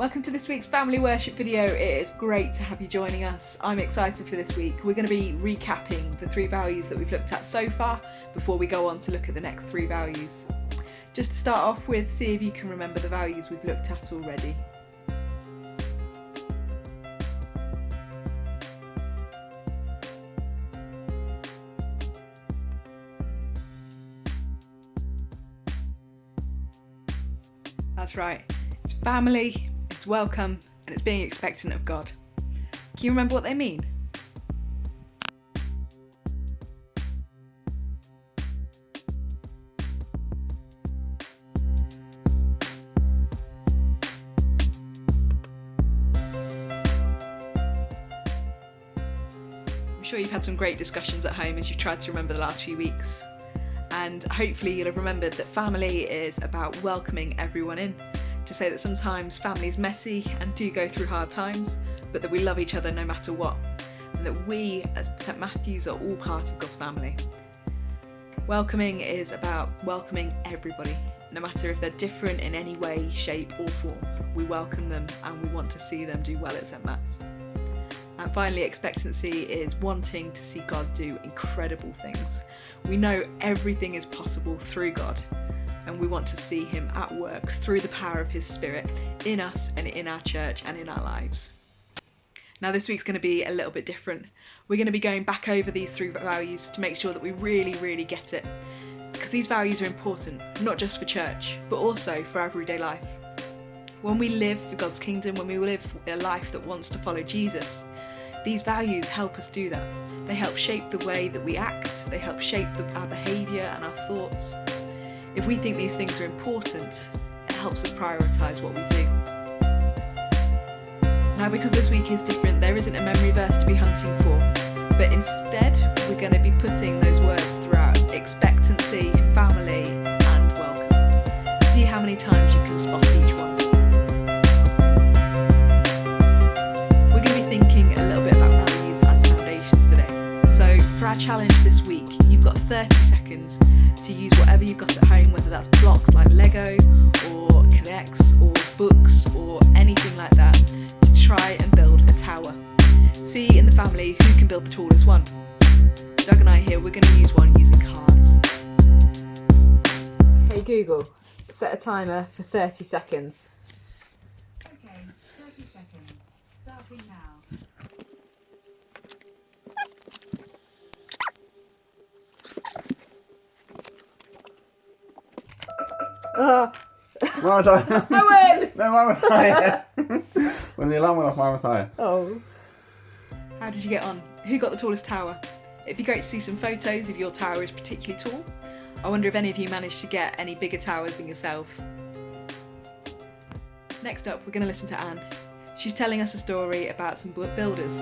Welcome to this week's family worship video. It is great to have you joining us. I'm excited for this week. We're going to be recapping the 3 values that we've looked at so far before we go on to look at the next 3 values. Just to start off with, see if you can remember the values we've looked at already. That's right, it's family, it's welcome, and it's being expectant of God. Can you remember what they mean? I'm sure you've had some great discussions at home as you've tried to remember the last few weeks. And hopefully you'll have remembered that family is about welcoming everyone in, to say that sometimes family is messy and do go through hard times, but that we love each other no matter what, and that we as St Matthews are all part of God's family. Welcoming is about welcoming everybody, no matter if they're different in any way, shape or form. We welcome them and we want to see them do well at St Matt's. And finally, expectancy is wanting to see God do incredible things. We know everything is possible through God, and we want to see him at work through the power of his Spirit in us and in our church and in our lives. Now this week's going to be a little bit different. We're going to be going back over these 3 values to make sure that we really get it, because these values are important, not just for church, but also for everyday life. When we live for God's kingdom, when we live a life that wants to follow Jesus, these values help us do that. They help shape the way that we act, they help shape our behaviour and our thoughts. If we think these things are important, it helps us prioritise what we do. Now, because this week is different, there isn't a memory verse to be hunting for, but instead we're going to be putting those words throughout: expectancy, family and welcome. See how many times you can spot each one. We're going to be thinking a little bit about values as foundations today. So for our challenge this week, you've got 30 seconds to use whatever you've got at home, whether that's blocks like Lego or connects or books or anything like that, to try and build a tower. See in the family who can build the tallest one. Doug and I here, we're going to use one using cards. Hey Google, set a timer for 30 seconds. Okay, 30 seconds, starting now. Oh, Mine was higher. I win! No, mine was higher. When the alarm went off, mine was higher. Oh. How did you get on? Who got the tallest tower? It'd be great to see some photos if your tower is particularly tall. I wonder if any of you managed to get any bigger towers than yourself. Next up, we're going to listen to Anne. She's telling us a story about some builders.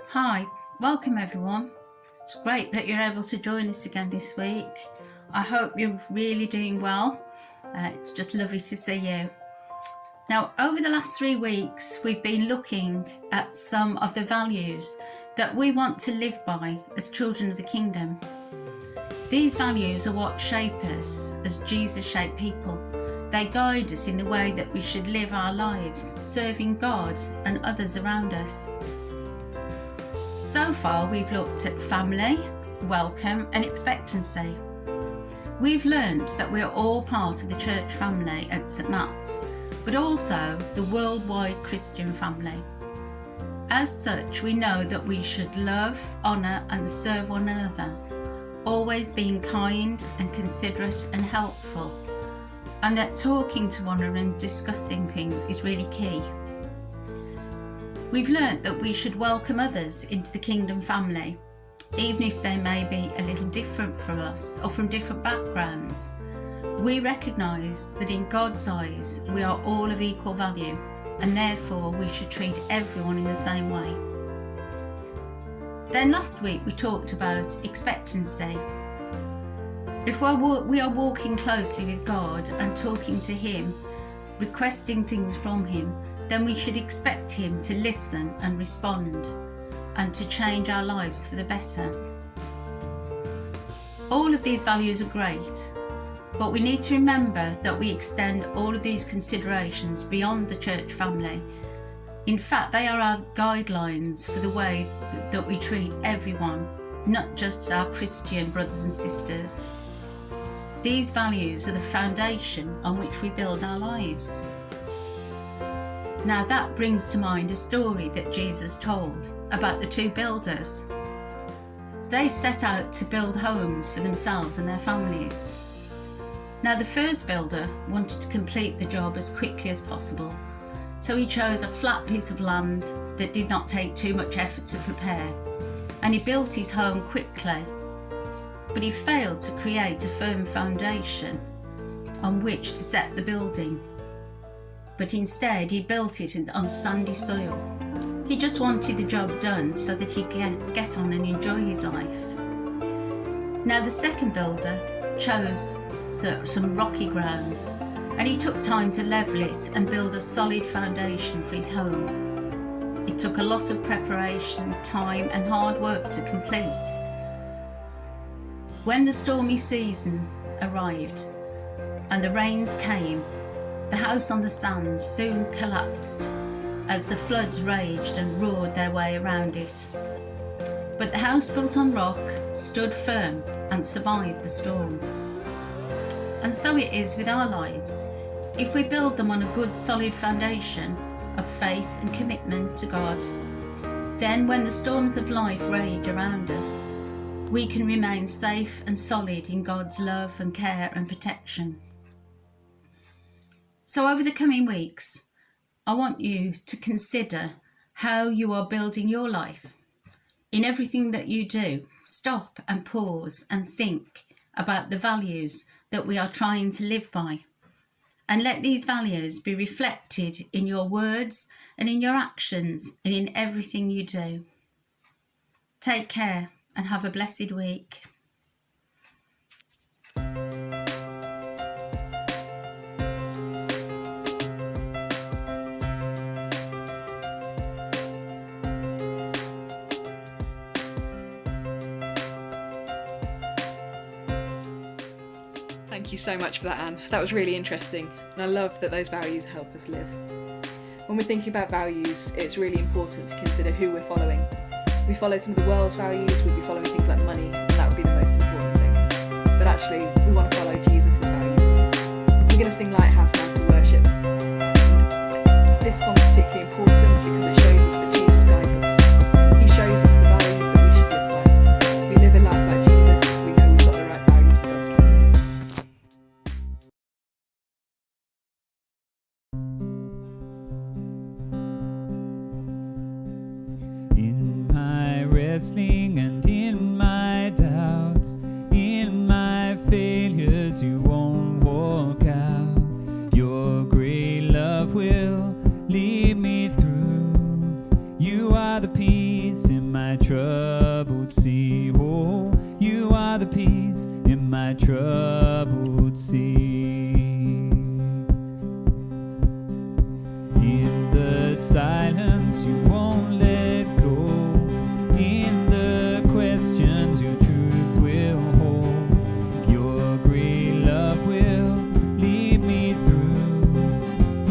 Hi, welcome everyone. It's great that you're able to join us again this week. I hope you're really doing well. It's just lovely to see you. Now, over the last 3 weeks, we've been looking at some of the values that we want to live by as children of the kingdom. These values are what shape us as Jesus shaped people. They guide us in the way that we should live our lives, serving God and others around us. So far, we've looked at family, welcome and expectancy. We've learned that we're all part of the church family at St Matt's, but also the worldwide Christian family. As such, we know that we should love, honour and serve one another, always being kind and considerate and helpful, and that talking to one another and discussing things is really key. We've learnt that we should welcome others into the kingdom family, even if they may be a little different from us or from different backgrounds. We recognise that in God's eyes we are all of equal value, and therefore we should treat everyone in the same way. Then last week we talked about expectancy. If we are walking closely with God and talking to him, requesting things from him, then we should expect him to listen and respond and to change our lives for the better. All of these values are great, but we need to remember that we extend all of these considerations beyond the church family. In fact, they are our guidelines for the way that we treat everyone, not just our Christian brothers and sisters. These values are the foundation on which we build our lives. Now that brings to mind a story that Jesus told about the two builders. They set out to build homes for themselves and their families. Now the first builder wanted to complete the job as quickly as possible, so he chose a flat piece of land that did not take too much effort to prepare, and he built his home quickly. But he failed to create a firm foundation on which to set the building, but instead he built it on sandy soil. He just wanted the job done so that he could get on and enjoy his life. Now the second builder chose some rocky grounds, and he took time to level it and build a solid foundation for his home. It took a lot of preparation, time and hard work to complete. When the stormy season arrived and the rains came, the house on the sand soon collapsed as the floods raged and roared their way around it. But the house built on rock stood firm and survived the storm. And so it is with our lives. If we build them on a good solid foundation of faith and commitment to God, then when the storms of life rage around us, we can remain safe and solid in God's love and care and protection. So over the coming weeks, I want you to consider how you are building your life. In everything that you do, stop and pause and think about the values that we are trying to live by. And let these values be reflected in your words and in your actions and in everything you do. Take care and have a blessed week. Thank you so much for that, Anne. That was really interesting, and I love that those values help us live. When we're thinking about values, it's really important to consider who we're following. If we follow some of the world's values, we'd be following things like money, and that would be the most important thing. But actually, we want to follow Jesus' values. We're going to sing Lighthouse now to worship. And this song is particularly important because it shows us that Jesus guides us. He shows us the values that we should live by. We live a life like Jesus, we know we've got the right values for God's kingdom. In my wrestling and in my doubts, in my failures, you won't walk out. Your great love will lead me through. You are the peace in my troubled sea. Oh, you are the peace in my troubled sea. In the silence, you won't let go. In the questions, your truth will hold. Your great love will lead me through.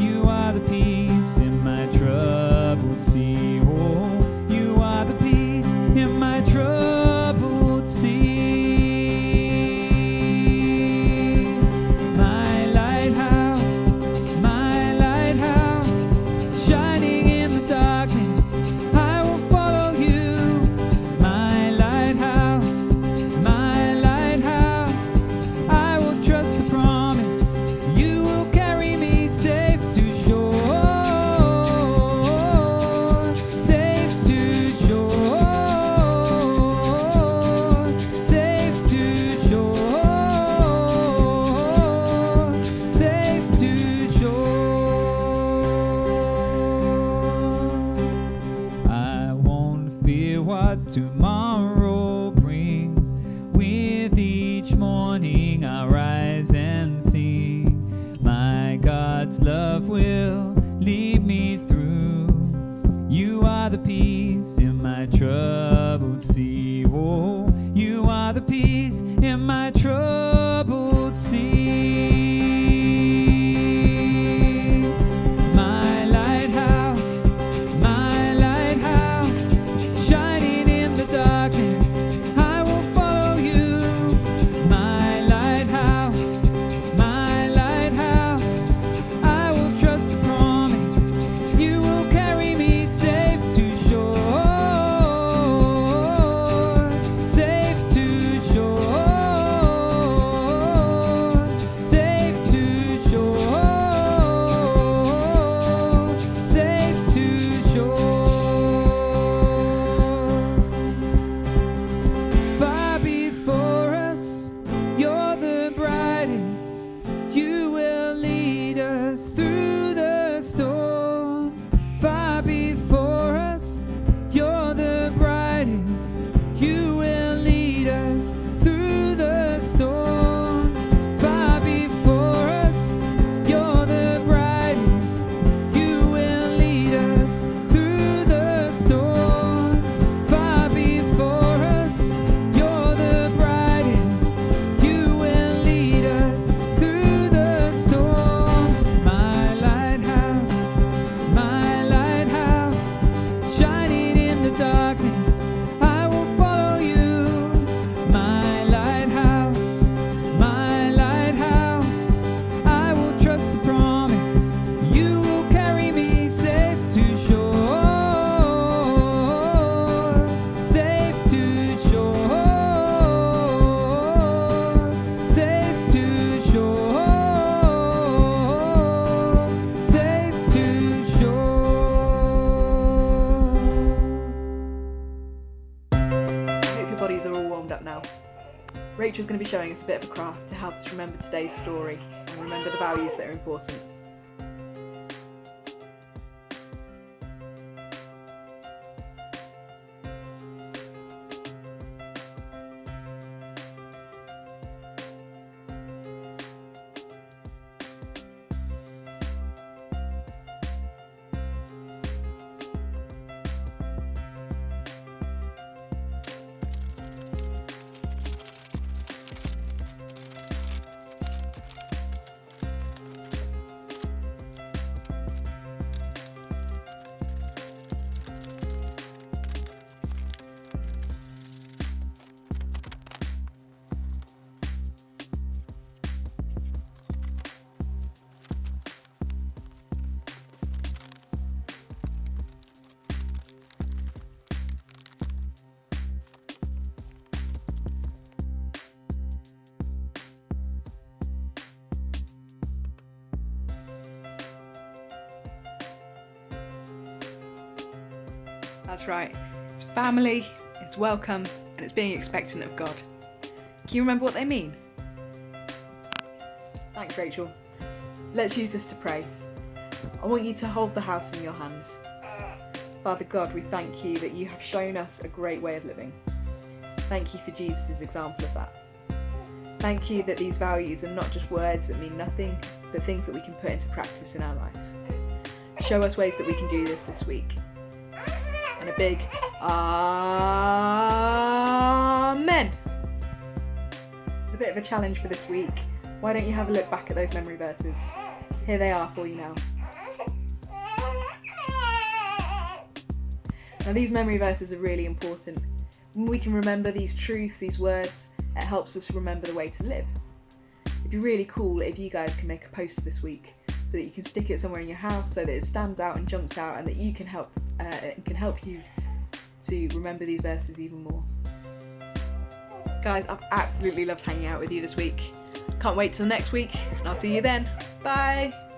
You are the peace in my troubled sea. Oh, you are the peace in my troubled sea. My lighthouse, shining in the darkness. be showing us a bit of a craft to help us remember today's story and remember the values that are important. That's right, it's family, it's welcome, and it's being expectant of God. Can you remember what they mean? Thanks, Rachel. Let's use this to pray. I want you to hold the house in your hands. Father God, we thank you that you have shown us a great way of living. Thank you for Jesus' example of that. Thank you that these values are not just words that mean nothing, but things that we can put into practice in our life. Show us ways that we can do this week. And a big Amen. It's a bit of a challenge for this week. Why don't you have a look back at those memory verses? Here they are for you now. Now these memory verses are really important. When we can remember these truths, these words, it helps us remember the way to live. It'd be really cool if you guys can make a poster this week so that you can stick it somewhere in your house so that it stands out and jumps out and that you can help you to remember these verses even more. Guys, I've absolutely loved hanging out with you this week. Can't wait till next week, and I'll see you then. Bye!